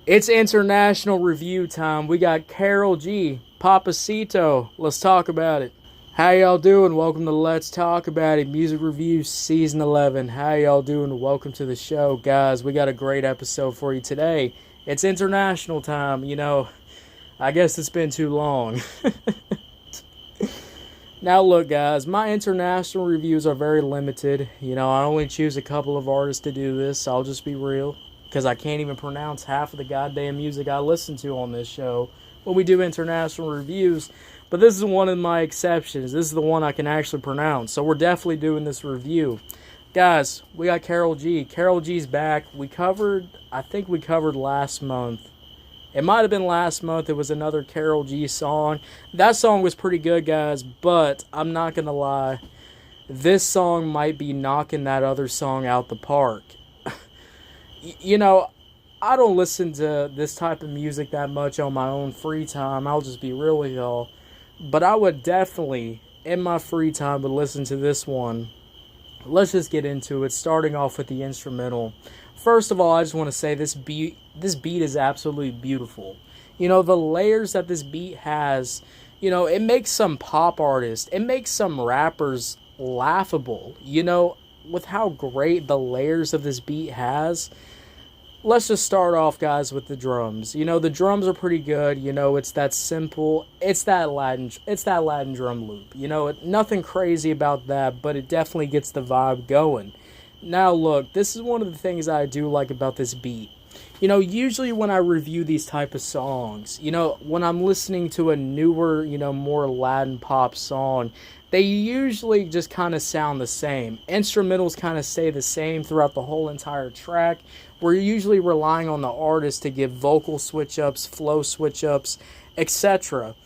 It's international review time. We got Karol G, Papasito. Let's talk about it. How y'all doing? Welcome to Let's Talk About It Music Reviews Season 11. How y'all doing? Welcome to the show. Guys, we got a great episode for you today. It's international time. I guess it's been too long. Now look, guys, my international reviews are very limited. I only choose a couple of artists to do this. I'll just be real. Because I can't even pronounce half of the goddamn music I listen to on this show when we do international reviews. But this is one of my exceptions. This is the one I can actually pronounce. So we're definitely doing this review. Guys, we got Karol G. Karol G's back. I think we covered last month. It might have been last month. It was another Karol G song. That song was pretty good, guys. But I'm not going to lie. This song might be knocking that other song out the park. I don't listen to this type of music that much on my own free time. I'll just be real with y'all. But I would definitely, in my free time, would listen to this one. Let's just get into it, starting off with the instrumental. First of all, I just want to say this beat is absolutely beautiful. The layers that this beat has, it makes some pop artists, it makes some rappers laughable. With how great the layers of this beat has. Let's just start off, guys, with the drums. The drums are pretty good. It's that simple. It's that Latin drum loop. Nothing crazy about that, but it definitely gets the vibe going. Now, look, this is one of the things I do like about this beat. Usually when I review these type of songs, when I'm listening to a newer, more Latin pop song, they usually just kind of sound the same. Instrumentals kind of stay the same throughout the whole entire track. We're usually relying on the artist to give vocal switch-ups, flow switch-ups, etc.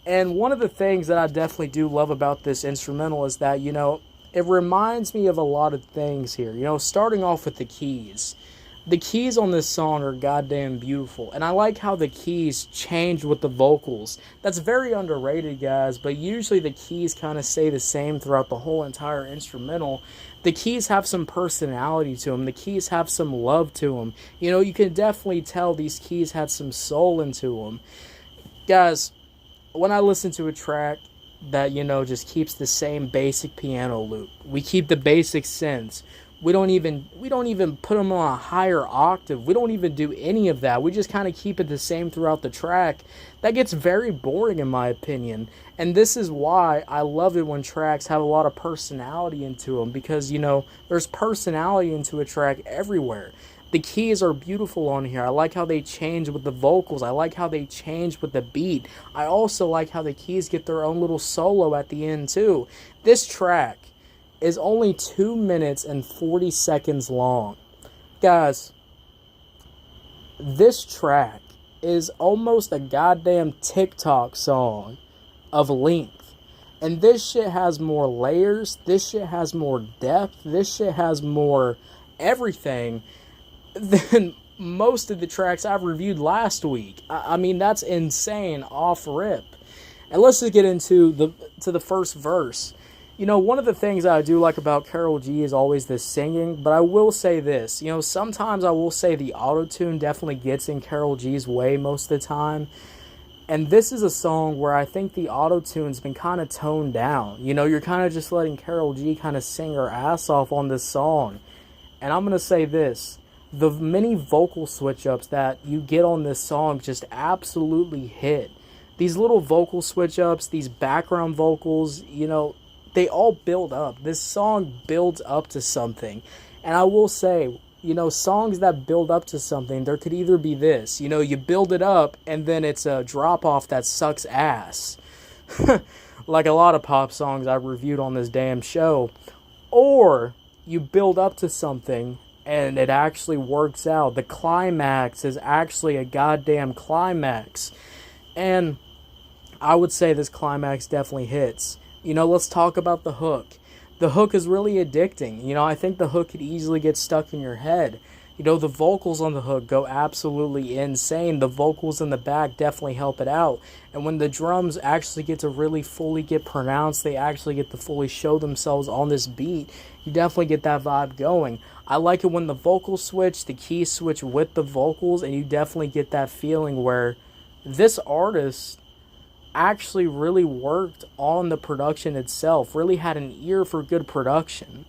And one of the things that I definitely do love about this instrumental is that, it reminds me of a lot of things here. Starting off with the keys. The keys on this song are goddamn beautiful, and I like how the keys change with the vocals. That's very underrated, guys, but usually the keys kind of stay the same throughout the whole entire instrumental. The keys have some personality to them. The keys have some love to them. You can definitely tell these keys had some soul into them. Guys, when I listen to a track that, just keeps the same basic piano loop, we keep the basic synths. We don't even put them on a higher octave. We don't even do any of that. We just kind of keep it the same throughout the track. That gets very boring in my opinion. And this is why I love it when tracks have a lot of personality into them. Because, there's personality into a track everywhere. The keys are beautiful on here. I like how they change with the vocals. I like how they change with the beat. I also like how the keys get their own little solo at the end too. This track is only 2 minutes and 40 seconds long. Guys, this track is almost a goddamn TikTok song of length. And this shit has more layers, this shit has more depth, this shit has more everything than most of the tracks I've reviewed last week. I mean, that's insane off rip. And let's just get into the first verse. One of the things I do like about Karol G is always the singing, but I will say this. Sometimes I will say the auto-tune definitely gets in Karol G's way most of the time. And this is a song where I think the auto-tune's been kind of toned down. You're kind of just letting Karol G kind of sing her ass off on this song. And I'm going to say this. The many vocal switch-ups that you get on this song just absolutely hit. These little vocal switch-ups, these background vocals, they all build up. This song builds up to something. And I will say, songs that build up to something, there could either be this. You build it up, and then it's a drop-off that sucks ass. Like a lot of pop songs I've reviewed on this damn show. Or you build up to something, and it actually works out. The climax is actually a goddamn climax. And I would say this climax definitely hits. Let's talk about the hook. The hook is really addicting. I think the hook could easily get stuck in your head. You know, the vocals on the hook go absolutely insane. The vocals in the back definitely help it out. And when the drums actually get to really fully get pronounced, they actually get to fully show themselves on this beat, you definitely get that vibe going. I like it when the vocals switch, the keys switch with the vocals, and you definitely get that feeling where this artist actually really worked on the production itself, really had an ear for good production.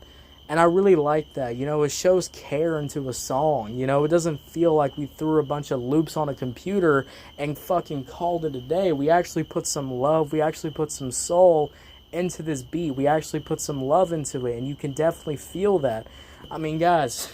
And I really like that. You know, it shows care into a song. You know, it doesn't feel like we threw a bunch of loops on a computer and fucking called it a day. We actually put some love, we actually put some soul into this beat. We actually put some love into it, and you can definitely feel that. I mean, guys,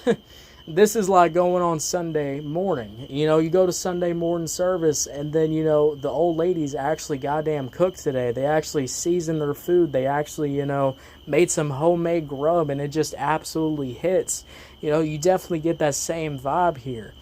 this is like going on Sunday morning. You know, you go to Sunday morning service, and then, you know, the old ladies actually goddamn cooked today. They actually seasoned their food. They actually, you know, made some homemade grub, and it just absolutely hits. You know, you definitely get that same vibe here.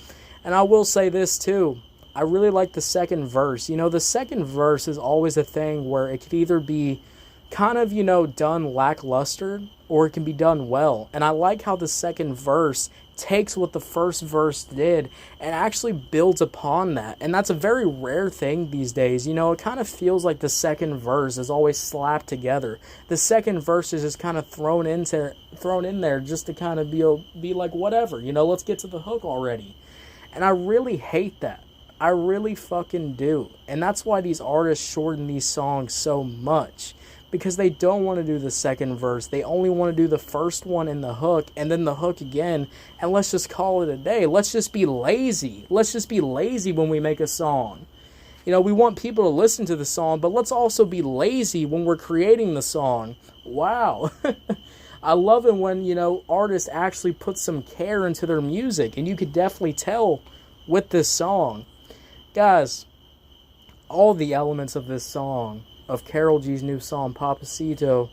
And I will say this too. I really like the second verse. You know, the second verse is always a thing where it could either be kind of, you know, done lackluster, or it can be done well. And I like how the second verse takes what the first verse did and actually builds upon that. And that's a very rare thing these days. You know, it kind of feels like the second verse is always slapped together. The second verse is just kind of thrown in there just to kind of be like, whatever, you know, let's get to the hook already. And I really hate that. I really fucking do. And that's why these artists shorten these songs so much. Because they don't want to do the second verse. They only want to do the first one in the hook, and then the hook again, and let's just call it a day. Let's just be lazy. Let's just be lazy when we make a song. You know, we want people to listen to the song, but let's also be lazy when we're creating the song. Wow. I love it when, you know, artists actually put some care into their music, and you could definitely tell with this song. Guys, all the elements of this song, of Karol G's new song, Papasito,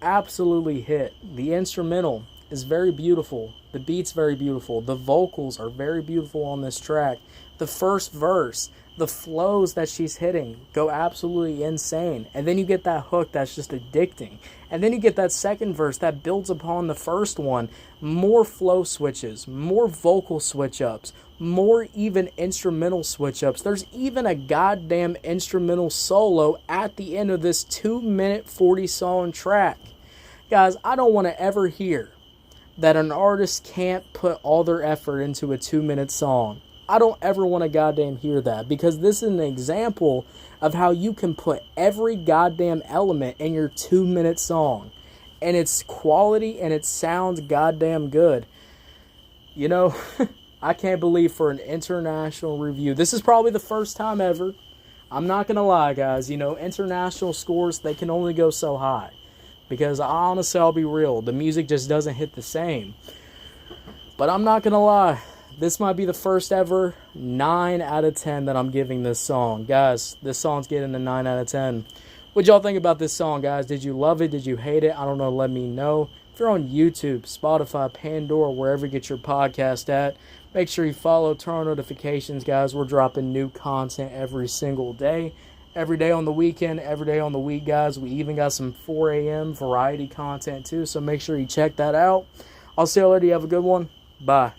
absolutely hit. The instrumental is very beautiful. The beat's very beautiful. The vocals are very beautiful on this track. The first verse, the flows that she's hitting go absolutely insane. And then you get that hook that's just addicting. And then you get that second verse that builds upon the first one. More flow switches, more vocal switch ups, more even instrumental switch ups. There's even a goddamn instrumental solo at the end of this 2-minute 40 song track. Guys, I don't want to ever hear that an artist can't put all their effort into a 2-minute song. I don't ever want to goddamn hear that, because this is an example of how you can put every goddamn element in your 2-minute song, and it's quality and it sounds goddamn good. You know, I can't believe for an international review, this is probably the first time ever. I'm not gonna lie, guys, you know, international scores, they can only go so high, because honestly, I'll be real, the music just doesn't hit the same. But I'm not gonna lie, this might be the first ever 9 out of 10 that I'm giving this song. Guys, this song's getting a 9 out of 10. What'd y'all think about this song, guys? Did you love it? Did you hate it? I don't know. Let me know. If you're on YouTube, Spotify, Pandora, wherever you get your podcast at, make sure you follow, turn on notifications, guys. We're dropping new content every single day. Every day on the weekend, every day on the week, guys. We even got some 4 a.m. variety content, too. So make sure you check that out. I'll see you later. You have a good one. Bye.